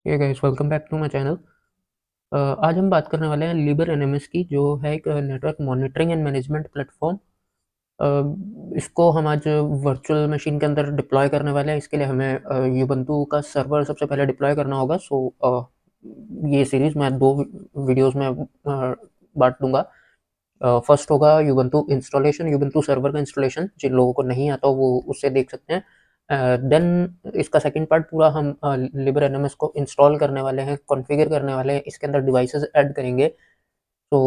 Hey guys, welcome back to my channel. आज हम बात करने वाले हैं लिबर एनएमएस की, जो है एक network monitoring and management platform. इसको हम आज वर्चुअल मशीन के अंदर डिप्लॉय करने वाले हैं। इसके लिए हमें यूबंटू का सर्वर सबसे पहले डिप्लॉय करना होगा। ये सीरीज़ मैं दो वीडियोज़ में बांट दूंगा। फर्स्ट होगा यूबंटू इंस्टॉलेशन, यूबंटू सर्वर का इंस्टॉलेशन। जिन लोगों को नहीं आता वो उससे देख सकते हैं। देन इसका सेकंड पार्ट पूरा हम लिबर एनएमएस को इंस्टॉल करने वाले हैं, कॉन्फ़िगर करने वाले हैं, इसके अंदर डिवाइसेस ऐड करेंगे। तो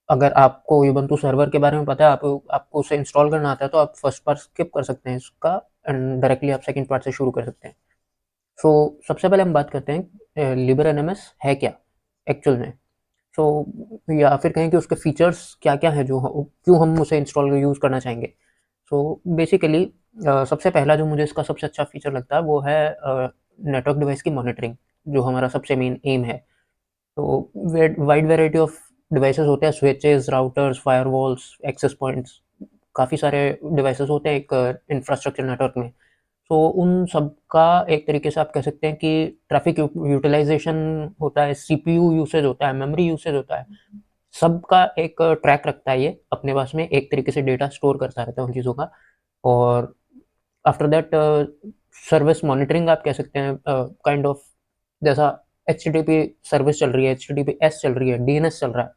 अगर आपको यूबंटू सर्वर के बारे में पता है, आपको उसे इंस्टॉल करना आता है, तो आप फर्स्ट पार्ट स्किप कर सकते हैं इसका एंड डायरेक्टली आप सेकंड पार्ट से शुरू कर सकते हैं। सो सबसे पहले हम बात करते हैं लिबर एनएमएस है क्या एक्चुअल में। सो या फिर कहें कि उसके फीचर्स क्या-क्या हैं, जो क्यों हम उसे इंस्टॉल यूज़ करना चाहेंगे। सो बेसिकली सबसे पहला जो मुझे इसका सबसे अच्छा फीचर लगता है वो है नेटवर्क डिवाइस की मॉनिटरिंग, जो हमारा सबसे मेन एम है। तो वाइड वैरायटी ऑफ डिवाइसेस होते हैं, switches, routers, firewalls, access points, काफ़ी सारे डिवाइसेस होते हैं एक इंफ्रास्ट्रक्चर नेटवर्क में। सो उन सब का एक तरीके से आप कह सकते हैं कि ट्रैफिक यूटिलाइजेशन होता है, सीपीयू यूसेज होता है, मेमोरी यूसेज होता है। सबका एक ट्रैक रखता है ये अपने पास में, एक तरीके से डेटा स्टोर करता रहता है उन चीज़ों का। और आफ्टर दैट सर्विस मॉनिटरिंग आप कह सकते हैं, काइंड ऑफ जैसा एचटीटीपी सर्विस चल रही है, एचटीटीपीएस चल रही है, डीएनएस चल रहा है।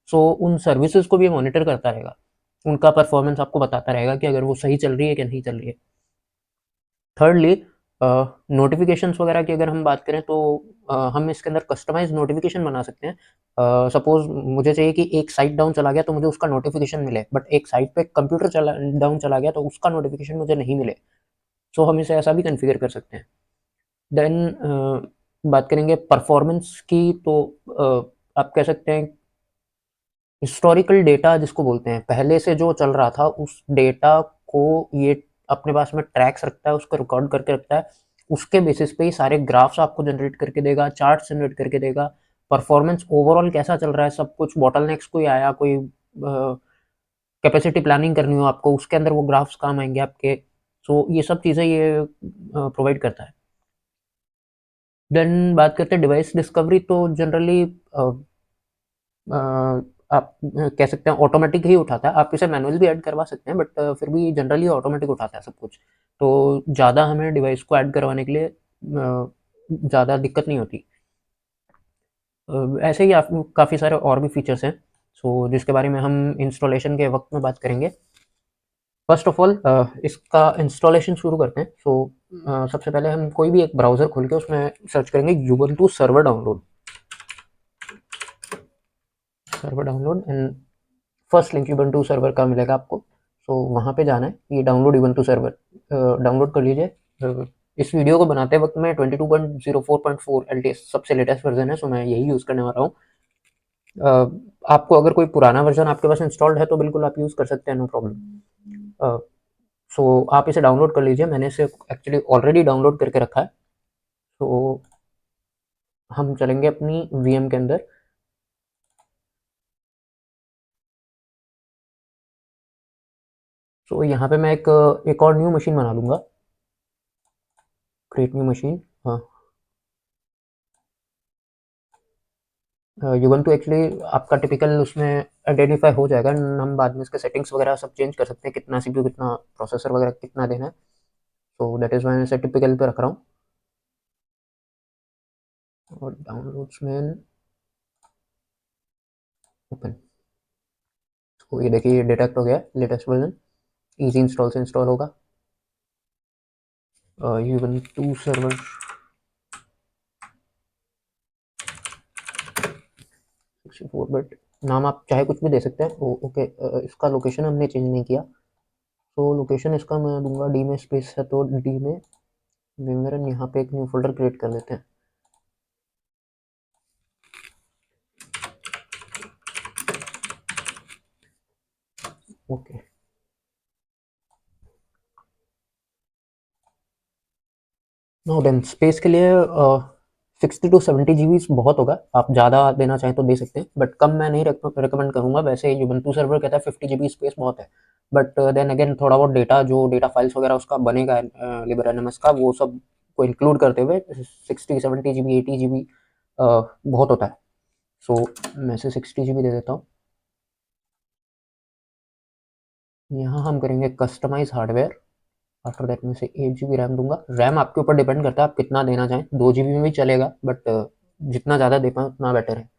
सो उन सर्विसेज को भी मॉनिटर करता रहेगा, उनका परफॉर्मेंस आपको बताता रहेगा कि अगर वो सही चल रही है कि नहीं चल रही है। थर्डली नोटिफिकेशंस वगैरह की अगर हम बात करें तो हम इसके अंदर कस्टमाइज नोटिफिकेशन बना सकते हैं। सपोज मुझे चाहिए कि एक साइट डाउन चला गया तो मुझे उसका नोटिफिकेशन मिले, बट एक साइट पे कंप्यूटर चला डाउन चला गया तो उसका नोटिफिकेशन मुझे नहीं मिले। सो हम इसे ऐसा भी कॉन्फ़िगर कर सकते हैं। देन बात करेंगे परफॉर्मेंस की, तो आप कह सकते हैं हिस्टोरिकल डेटा जिसको बोलते हैं, पहले से जो चल रहा था उस डेटा को ये अपने पास में ट्रैक्स रखता है, उसको रिकॉर्ड करके रखता है। उसके बेसिस पे ही सारे ग्राफ्स आपको जनरेट करके देगा, चार्ट्स जनरेट करके देगा। परफॉर्मेंस ओवरऑल कैसा चल रहा है, सब कुछ बॉटलनेक्स कोई आया, कोई कैपेसिटी प्लानिंग करनी हो आपको, उसके अंदर वो ग्राफ्स काम आएँगे आपके। सो ये सब चीज़ें ये प्रोवाइड करता है। देन बात करते हैं डिवाइस डिस्कवरी, तो जनरली अ, आप कह सकते हैं ऑटोमेटिक ही उठाता है। आप इसे मैनुअल भी ऐड करवा सकते हैं, बट फिर भी जनरली ऑटोमेटिक उठाता है सब कुछ। तो ज़्यादा हमें डिवाइस को ऐड करवाने के लिए ज़्यादा दिक्कत नहीं होती। ऐसे ही आप काफ़ी सारे और भी फीचर्स हैं, सो जिसके बारे में हम इंस्टॉलेशन के वक्त में बात करेंगे। फर्स्ट ऑफ ऑल इसका इंस्टॉलेशन शुरू करते हैं। सबसे पहले हम कोई भी एक ब्राउज़र खोल के उसमें सर्च करेंगे Ubuntu server download, and first link Ubuntu server का मिलेगा आपको। वहाँ पे जाना है, ये डाउनलोड यूबंटू सर्वर डाउनलोड कर लीजिए। इस वीडियो को बनाते वक्त मैं 22.04.4 एलटीएस सबसे लेटेस्ट वर्जन है, सो मैं यही यूज़ करने वाला हूँ। आपको अगर कोई पुराना वर्जन आपके पास इंस्टॉल्ड है तो बिल्कुल आप यूज़ कर सकते हैं, नो प्रॉब्लम। आप इसे डाउनलोड कर लीजिए, मैंने इसे एक्चुअली ऑलरेडी डाउनलोड करके रखा है। तो हम चलेंगे अपनी वीएम के अंदर। यहाँ पे मैं एक और न्यू मशीन बना लूँगा, क्रिएट न्यू मशीन। हाँ, यूबंटू एक्चुअली आपका टिपिकल उसमें आइडेंटिफाई हो जाएगा। हम बाद में इसके सेटिंग्स वगैरह सब चेंज कर सकते हैं, कितना सीपीयू, कितना प्रोसेसर वगैरह कितना देना है। तो दैट इज़ वाई मैं इसे टिपिकल पे रख रहा हूँ। और डाउनलोड्स में ओपन, तो ये देखिए ये डिटेक्ट हो गया लेटेस्ट वर्जन। इजी इंस्टॉल से इंस्टॉल होगा यूबंटू सर्वर 64 बिट। नाम आप चाहे कुछ भी दे सकते हैं। ओके, इसका लोकेशन हमने चेंज नहीं किया। लोकेशन इसका मैं दूंगा डी में, स्पेस है तो डी में विमरन। यहाँ पे एक न्यू फोल्डर क्रिएट कर लेते हैं। ओके, नाउ देन स्पेस के लिए 60 to 70 GB बहुत होगा। आप ज़्यादा देना चाहें तो दे सकते हैं, बट कम मैं नहीं रिकमेंड करूँगा। वैसे यूबंटू सर्वर कहता है 50 GB स्पेस बहुत है, बट देन अगेन थोड़ा बहुत डेटा, जो डेटा फाइल्स वगैरह उसका बनेगा लिबर एनएमएस का, वो सब को इंक्लूड करते हुए 60-70 GB 80 GB बहुत होता है। सो मैं इसे 60 GB दे देता हूँ। यहाँ हम करेंगे कस्टमाइज हार्डवेयर। आफ्टर दैट मैं इसे 8 GB रैम दूंगा। रैम आपके ऊपर डिपेंड करता है आप कितना देना चाहें, 2 GB में भी चलेगा, बट जितना ज़्यादा दे पाएँ उतना बेटर है।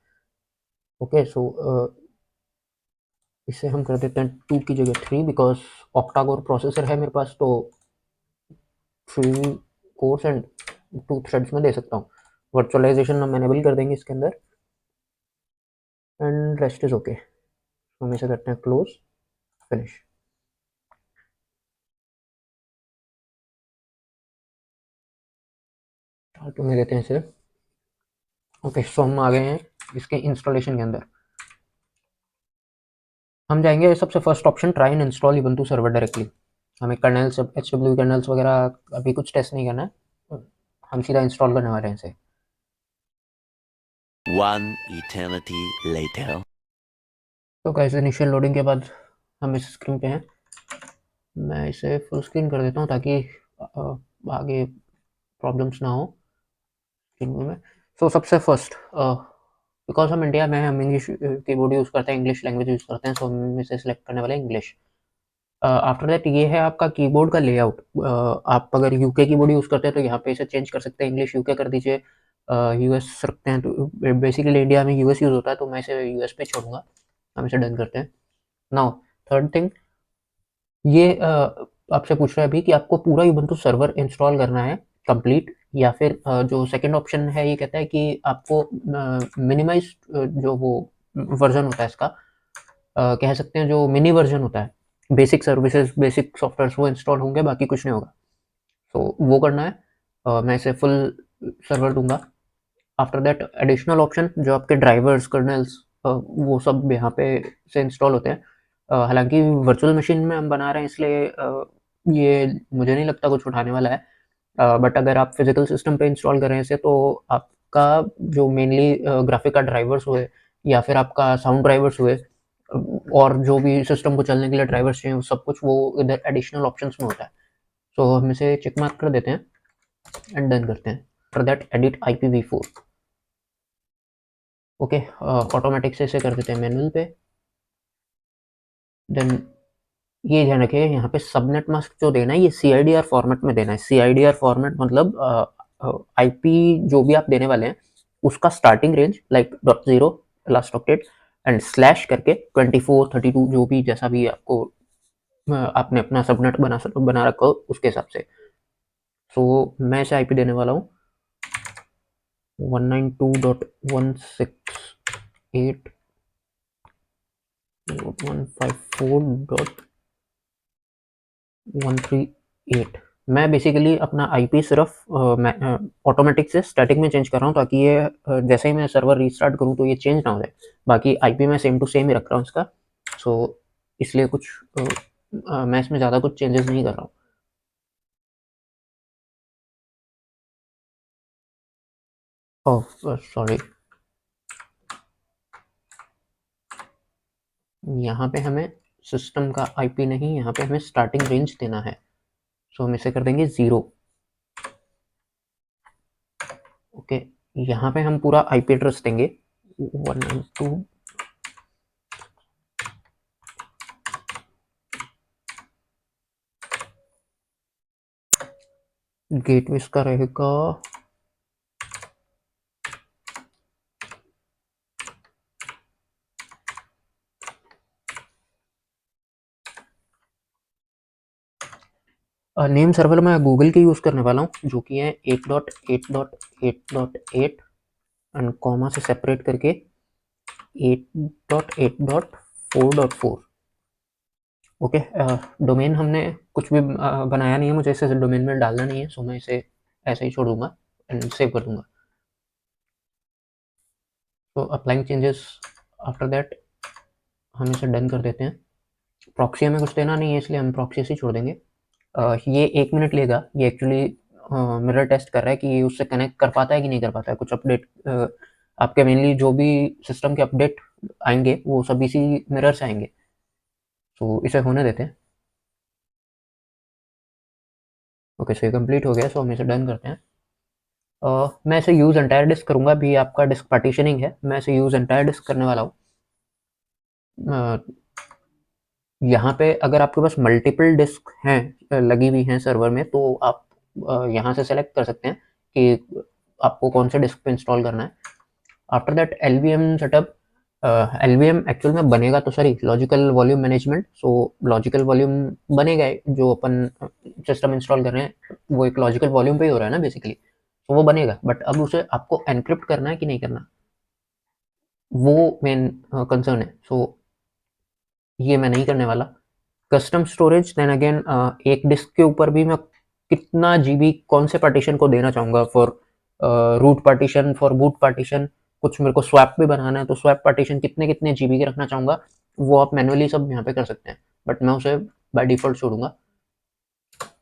ओके, सो इसे हम कर देते हैं 2 की जगह 3, बिकॉज ऑक्टा कोर प्रोसेसर है मेरे पास, तो 3 कोर्स एंड 2 थ्रेड्स में दे सकता हूँ। वर्चुअलाइजेशन हम एनेबल कर देंगे इसके अंदर, एंड रेस्ट इज ओके। हम इसे करते हैं क्लोज, फिनिश। स्टार्ट में देते हैं इसे। ओके, सो हम आ गए हैं इसके इंस्टॉलेशन के अंदर। हम जाएंगे सबसे first option, try and install ubuntu server directly. हमें कर्नल्स, HW कर्नल्स वगैरह अभी कुछ टेस्ट नहीं करना है, हम सीधा इंस्टॉल करने वाले हैं इसे। One eternity later. तो गाइस, इनिशियल लोडिंग के बाद हम इस स्क्रीन पे हैं। मैं इसे फुल स्क्रीन कर देता हूँ ताकि आगे प्रॉब्लम्स ना हो स्क्रीन में। सो सबसे फर्स्ट, बिकॉज हम इंडिया में हैं, हम इंग्लिश कीबोर्ड यूज़ करते हैं, इंग्लिश लैंग्वेज यूज़ करते हैं, सो हम इसे सिलेक्ट करने वाले हैं इंग्लिश। आफ्टर दैट ये है आपका कीबोर्ड का लेआउट। आप अगर यूके कीबोर्ड यूज़ करते हैं तो यहाँ पे इसे चेंज कर सकते हैं, इंग्लिश यूके कर दीजिए। यूएस रखते हैं तो बेसिकली इंडिया में यूएस यूज़ होता है, तो मैं इसे यूएस पे छोड़ूंगा। हम इसे डन करते हैं। नाउ थर्ड थिंग, ये आपसे पूछ रहा है अभी कि आपको पूरा ubuntu सर्वर इंस्टॉल करना है कंप्लीट, या फिर जो सेकंड ऑप्शन है ये कहता है कि आपको मिनिमाइज जो वो वर्जन होता है इसका, कह सकते हैं जो मिनी वर्जन होता है, बेसिक सर्विसेज बेसिक सॉफ्टवेयर वो इंस्टॉल होंगे, बाकी कुछ नहीं होगा। तो वो करना है। मैं इसे फुल सर्वर दूंगा। आफ्टर दैट एडिशनल ऑप्शन जो आपके ड्राइवर्स कर्नल्स वो सब यहाँ पे से इंस्टॉल होते हैं। हालांकि वर्चुअल मशीन में हम बना रहे हैं इसलिए ये मुझे नहीं लगता कुछ उठाने वाला है, बट अगर आप फिजिकल सिस्टम पे इंस्टॉल कर रहे हैं इसे, तो आपका जो मेनली ग्राफिक कार्ड ड्राइवर्स हुए, या फिर आपका साउंड ड्राइवर्स हुए, और जो भी सिस्टम को चलने के लिए ड्राइवर्स चाहिए, सब कुछ वो इधर एडिशनल ऑप्शंस में होता है। सो हम इसे चेक मार्क कर देते हैं एंड डन करते हैं। For that edit IPv4। Okay, automatic से इसे कर देते हैं मैनुअल पे। देन ये ध्यान रखिए, यहाँ पे सबनेट मास्क जो देना है ये CIDR फॉर्मेट में देना है। CIDR फॉर्मेट मतलब IP जो भी आप देने वाले हैं उसका starting range like .0 last octet and slash करके 24 32 जो भी जैसा भी आपको आपने अपना सबनेट बना रखा हो उसके हिसाब से। सो मैं इसे IP देने वाला हूँ 192.168.154.138। मैं बेसिकली अपना IP सिर्फ ऑटोमेटिक से स्टैटिक में चेंज कर रहा हूँ, ताकि ये जैसे ही मैं सर्वर रीस्टार्ट करूँ तो ये चेंज ना हो जाए। बाकी IP मैं सेम टू सेम ही रख रहा हूँ इसका। सो इसलिए कुछ मैं इसमें ज़्यादा कुछ चेंजेस नहीं कर रहा हूँ। ओह सॉरी, यहाँ पे हमें सिस्टम का IP नहीं, यहाँ पे हमें स्टार्टिंग रेंज देना है। सो हम इसे कर देंगे 0। ओके, यहाँ पे हम पूरा IP एड्रेस देंगे 192। गेटवे इसका रहेगा नेम सर्वर मैं गूगल के यूज़ करने वाला हूँ, जो कि है 8.8.8.8 एंड कॉमा से सेपरेट करके 8.8.4.4। ओके, डोमेन हमने कुछ भी बनाया नहीं है, मुझे इसे डोमेन में डालना नहीं है, सो मैं इसे ऐसे ही छोड़ दूंगा एंड सेव कर दूंगा। तो अप्लाइंग चेंजेस, आफ्टर दैट हम इसे डन कर देते हैं। प्रॉक्सी हमें कुछ देना नहीं है इसलिए हम प्रॉक्सी से छोड़ देंगे। ये 1 मिनट लेगा, ये एक्चुअली मिरर टेस्ट कर रहा है कि उससे कनेक्ट कर पाता है कि नहीं कर पाता है। कुछ अपडेट आपके मेनली जो भी सिस्टम के अपडेट आएंगे वो सब इसी मिरर से आएंगे, तो इसे होने देते हैं। ओके, सो ये कंप्लीट हो गया, सो हम इसे डन करते हैं। मैं इसे यूज़ एंटायर डिस्क करूँगा, अभी आपका डिस्क पार्टीशनिंग है, मैं इसे यूज़ एंटायर डिस्क करने वाला हूँ। यहाँ पे अगर आपके पास मल्टीपल डिस्क हैं लगी हुई हैं सर्वर में, तो आप यहाँ से सेलेक्ट कर सकते हैं कि आपको कौन से डिस्क पे इंस्टॉल करना है। After that LVM setup, LVM actual में बनेगा तो सॉरी लॉजिकल वॉल्यूम मैनेजमेंट, सो लॉजिकल वॉल्यूम बनेगा जो अपन सिस्टम इंस्टॉल कर रहे हैं वो एक लॉजिकल वॉल्यूम पे ही हो रहा है ना बेसिकली, तो वो बनेगा, बट अब उसे आपको एनक्रिप्ट करना है कि नहीं करना, वो मेन कंसर्न है। सो ये मैं नहीं करने वाला। कस्टम स्टोरेज देन अगेन, एक डिस्क के ऊपर भी मैं कितना जीबी कौन से पार्टीशन को देना चाहूँगा, for root partition, for boot partition, कुछ मेरे को स्वैप भी बनाना है तो स्वैप पार्टीशन कितने कितने जीबी के रखना चाहूँगा, वो आप मैनुअली सब यहाँ पे कर सकते हैं, बट मैं उसे बाय डिफ़ॉल्ट छोड़ूंगा।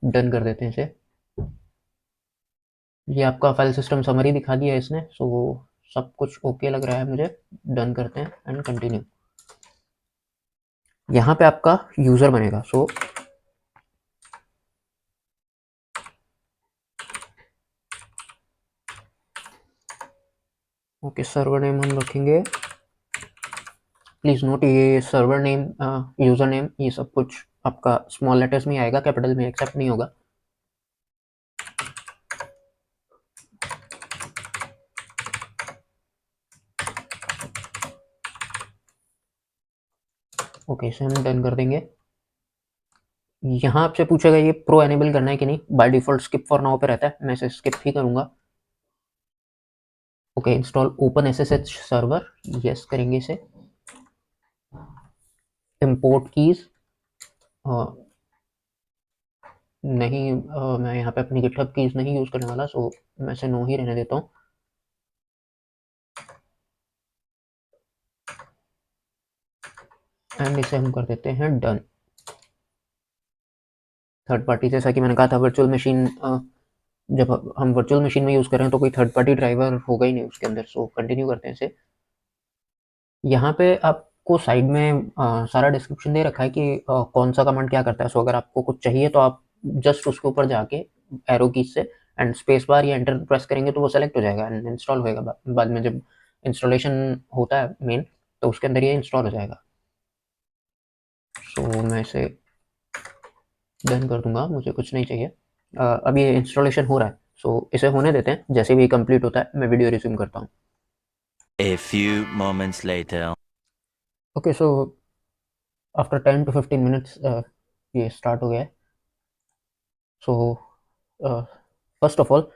डन कर देते हैं इसे। ये आपका फाइल सिस्टम समरी दिखा दिया है इसने, सो सब कुछ ओके लग रहा है मुझे। डन करते हैं एंड कंटिन्यू। यहाँ पे आपका यूज़र बनेगा, सो ओके, सर्वर नेम हम रखेंगे, प्लीज़ नोट ये सर्वर नेम, यूज़र नेम, ये सब कुछ आपका स्मॉल लेटर्स में आएगा, कैपिटल में एक्सेप्ट नहीं होगा। ओके, इसे हम डन कर देंगे। यहाँ आपसे पूछेगा ये प्रो एनेबल करना है कि नहीं, by default skip for now पे रहता है, मैं इसे स्किप ही करूँगा। Okay, install open SSH server, yes करेंगे इसे। इम्पोर्ट कीज़, नहीं, मैं यहाँ पे अपनी गिटहब कीज़ नहीं यूज़ करने वाला, सो मैं इसे नो ही रहने देता हूँ। एंड इसे हम कर देते हैं डन। थर्ड पार्टी, जैसा कि मैंने कहा था वर्चुअल मशीन, जब हम वर्चुअल मशीन में यूज़ कर रहे हैं तो कोई थर्ड पार्टी ड्राइवर होगा ही नहीं उसके अंदर, सो कंटिन्यू करते हैं इसे। यहाँ पे आपको साइड में सारा डिस्क्रिप्शन दे रखा है कि कौन सा कमांड क्या करता है, सो अगर आपको कुछ चाहिए तो आप जस्ट उसके ऊपर जाके एरो की से एंड स्पेस बार या एंटर प्रेस करेंगे तो वो सेलेक्ट हो जाएगा एंड इंस्टॉल होएगा। बाद में जब इंस्टॉलेशन होता है मेन, तो उसके अंदर ये इंस्टॉल हो जाएगा। सो मैं इसे डन कर दूंगा, मुझे कुछ नहीं चाहिए। अब ये इंस्टॉलेशन हो रहा है, सो इसे होने देते हैं, जैसे भी कंप्लीट होता है मैं वीडियो रिज्यूम करता हूँ। A few moments later. Okay, so after 10 to 15 minutes ये स्टार्ट हो गया है। सो फर्स्ट ऑफ ऑल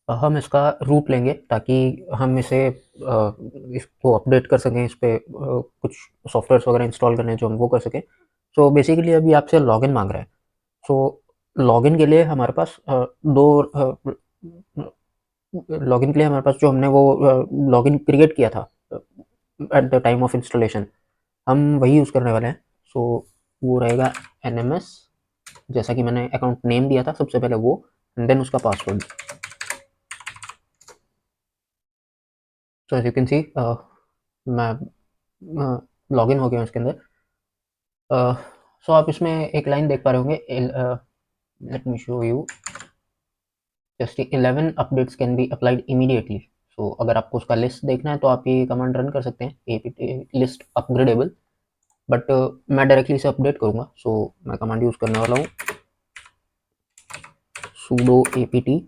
हम इसका रूट लेंगे ताकि हम इसे इसको अपडेट कर सकें, इस पे कुछ सॉफ्टवेयर्स वगैरह इंस्टॉल करने हैं जो हम वो कर सकें। सो बेसिकली अभी आपसे लॉगिन मांग रहा है। सो लॉगिन के लिए हमारे पास दो लॉगिन के लिए हमारे पास जो हमने वो लॉगिन क्रिएट किया था at the time of installation, हम वही यूज़ करने वाले हैं। सो वो रहेगा NMS, जैसा कि मैंने अकाउंट नेम दिया था सबसे पहले वो, एंड देन उसका password. So as you can see मैं लॉगिन हो गया हूँ इसके अंदर। सो आप इसमें एक लाइन देख पा रहे होंगे, let me show you, just 11 updates can be applied immediately. So अगर आपको उसका लिस्ट देखना है तो आप ये कमांड रन कर सकते हैं, apt लिस्ट अपग्रेडेबल, बट मैं डायरेक्टली इसे अपडेट करूँगा, सो मैं कमांड यूज़ करने वाला हूँ sudo apt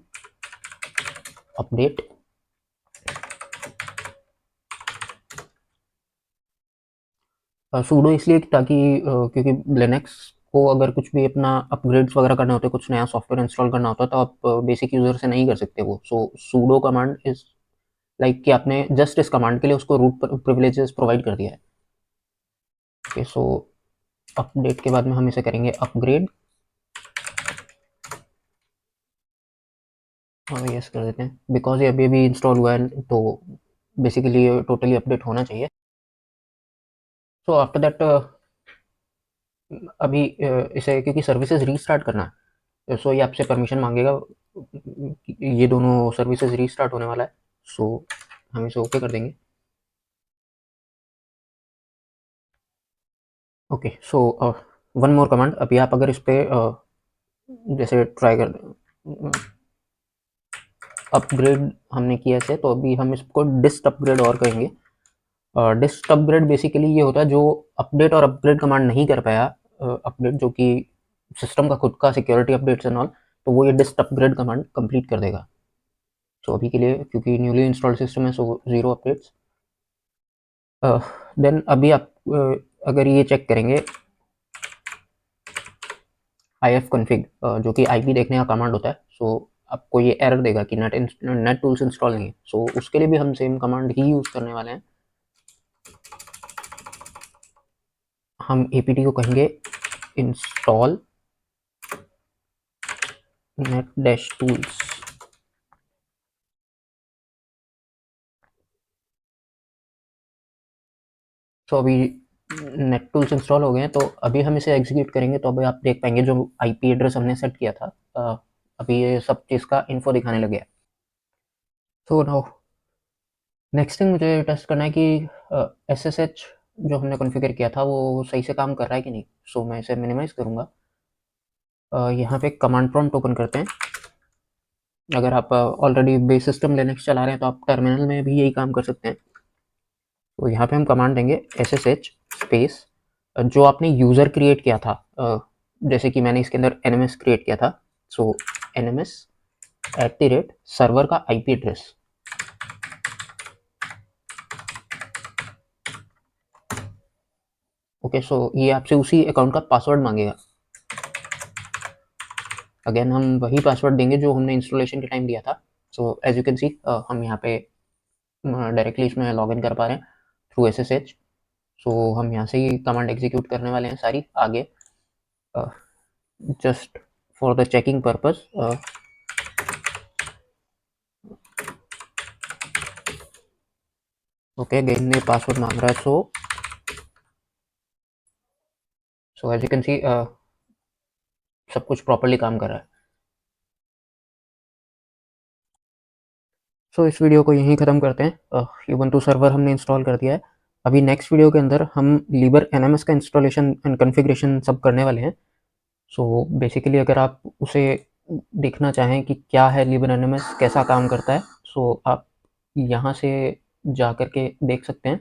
अपडेट। सूडो इसलिए ताकि क्योंकि लिनक्स को अगर कुछ भी अपना अपग्रेड्स वगैरह करना होता है, कुछ नया सॉफ्टवेयर इंस्टॉल करना होता है, तो आप बेसिक यूज़र से नहीं कर सकते वो। सो सूडो कमांड इज लाइक कि आपने जस्ट इस कमांड के लिए उसको रूट प्रिविलेजेस प्रोवाइड कर दिया है। ओके, सो अपडेट के बाद में हम इसे करेंगे अपग्रेड, और यस कर देते हैं बिकॉज ये अभी अभी इंस्टॉल हुआ है, तो बेसिकली ये टोटली अपडेट होना चाहिए। सो आफ्टर दैट अभी इसे क्योंकि सर्विसेज रीस्टार्ट करना है, सो ये आपसे परमिशन मांगेगा, ये दोनों सर्विसेज रीस्टार्ट होने वाला है, सो हम इसे ओके कर देंगे। Okay, so one more command, अभी आप अगर इस पे जैसे ट्राई कर अपग्रेड हमने किया इसे, तो अभी हम इसको डिस्ट अपग्रेड और करेंगे। डिस्ट अपग्रेड बेसिकली ये होता है जो अपडेट और अपग्रेड कमांड नहीं कर पाया, अपडेट जो कि सिस्टम का खुद का सिक्योरिटी अपडेट्स एंड ऑल, तो वो ये डिस्ट अपग्रेड कमांड कंप्लीट कर देगा। सो अभी के लिए क्योंकि न्यूली इंस्टॉल्ड सिस्टम है, सो 0 अपडेट्स। देन अभी आप अगर ये चेक करेंगे ifconfig, जो कि आईपी देखने का कमांड होता है, सो आपको ये एरर देगा कि नेट टूल्स इंस्टॉल नहीं है। सो उसके लिए भी हम सेम कमांड ही यूज़ करने वाले हैं। हम apt को कहेंगे इंस्टॉल नेट डैश टूल्स। सो अभी नेट टूल्स इंस्टॉल हो गए हैं, तो अभी हम इसे एग्जीक्यूट करेंगे, तो अभी आप देख पाएंगे जो आईपी एड्रेस हमने सेट किया था, अभी ये सब चीज़ का इन्फो दिखाने लग गया। सो नाउ नेक्स्ट थिंग मुझे टेस्ट करना है कि SSH जो हमने कॉन्फ़िगर किया था वो सही से काम कर रहा है कि नहीं। सो मैं इसे मिनिमाइज़ करूँगा। यहाँ पे कमांड प्रॉम्प्ट ओपन करते हैं। अगर आप ऑलरेडी बेस सिस्टम लिनक्स चला रहे हैं तो आप टर्मिनल में भी यही काम कर सकते हैं। तो यहाँ पे हम कमांड देंगे SSH स्पेस जो आपने यूज़र क्रिएट किया था, जैसे कि मैंने इसके अंदर NMS क्रिएट किया था। सो NMS @सर्वर का IP एड्रेस। ओके, सो ये आपसे उसी अकाउंट का पासवर्ड मांगेगा। अगेन हम वही पासवर्ड देंगे जो हमने इंस्टॉलेशन के टाइम दिया था। So as you can see हम यहाँ पे डायरेक्टली इसमें लॉगिन कर पा रहे हैं थ्रू SSH। सो हम यहाँ से ही कमांड एग्जीक्यूट करने वाले हैं सारी आगे, just for the checking purpose. Okay, again ये पासवर्ड मांग रहा है। So as you can see सब कुछ प्रॉपरली काम कर रहा है। सो इस वीडियो को यहीं ख़त्म करते हैं। ubuntu सर्वर हमने इंस्टॉल कर दिया है। अभी नेक्स्ट वीडियो के अंदर हम लिबर NMS का इंस्टॉलेशन एंड कॉन्फ़िगरेशन सब करने वाले हैं। सो बेसिकली अगर आप उसे देखना चाहें कि क्या है लिबर NMS, कैसा काम करता है, सो आप यहाँ से जा कर के देख सकते हैं।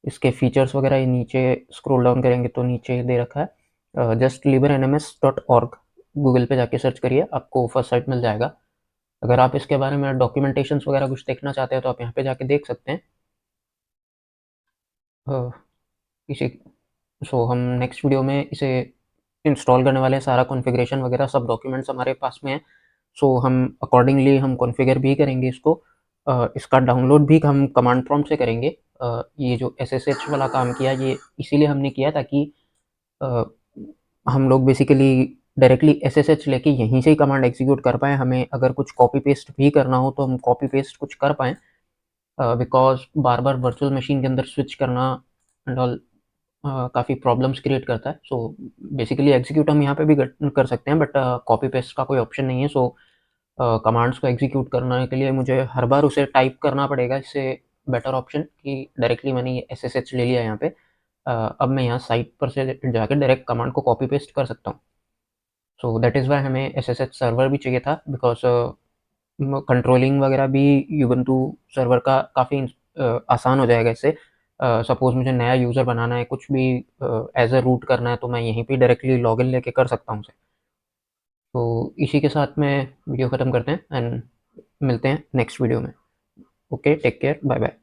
इसके फीचर्स वगैरह ये नीचे स्क्रॉल डाउन करेंगे तो नीचे दे रखा है। जस्ट libernms.org गूगल पे जाके सर्च करिए, आपको फर्स्ट साइट मिल जाएगा। अगर आप इसके बारे में डॉक्यूमेंटेशंस वगैरह कुछ देखना चाहते हैं तो आप यहाँ पे जाके देख सकते हैं। इसी सो हम नेक्स्ट वीडियो में इसे इंस्टॉल करने वाले हैं। सारा कॉन्फ़िगरेशन वगैरह सब डॉक्यूमेंट्स हमारे पास में है। सो हम अकॉर्डिंगली हम कॉन्फ़िगर भी करेंगे इसको। इसका डाउनलोड भी हम कमांड प्रॉम्प्ट से करेंगे। ये जो SSH वाला काम किया ये इसीलिए हमने किया ताकि हम लोग बेसिकली डायरेक्टली SSH लेके यहीं से ही कमांड एग्जीक्यूट कर पाएँ। हमें अगर कुछ कॉपी पेस्ट भी करना हो तो हम कॉपी पेस्ट कुछ कर पाएँ, बिकॉज़ बार-बार वर्चुअल मशीन के अंदर स्विच करना एंड ऑल काफ़ी प्रॉब्लम्स क्रिएट करता है। सो बेसिकली एग्जीक्यूट हम यहाँ पे भी कर सकते हैं, बट कॉपी पेस्ट का कोई ऑप्शन नहीं है। सो कमांड्स को एग्जीक्यूट करने के लिए मुझे हर बार उसे टाइप करना पड़ेगा। इससे बेटर ऑप्शन कि डायरेक्टली मैंने ये SSH ले लिया यहाँ पे। अब मैं यहाँ साइट पर से जाके डायरेक्ट कमांड को कॉपी पेस्ट कर सकता हूँ। सो दैट इज़ व्हाई हमें SSH सर्वर भी चाहिए था, बिकॉज़ कंट्रोलिंग वगैरह भी ubuntu सर्वर का काफ़ी आसान हो जाएगा इससे। सपोज़ मुझे नया यूज़र बनाना है, कुछ भी एज़ अ रूट करना है, तो मैं यहीं पे डायरेक्टली लॉगिन लेके कर सकता हूँ उसे। तो इसी के साथ में वीडियो ख़त्म करते हैं एंड मिलते हैं नेक्स्ट वीडियो में। Okay, take care, bye bye.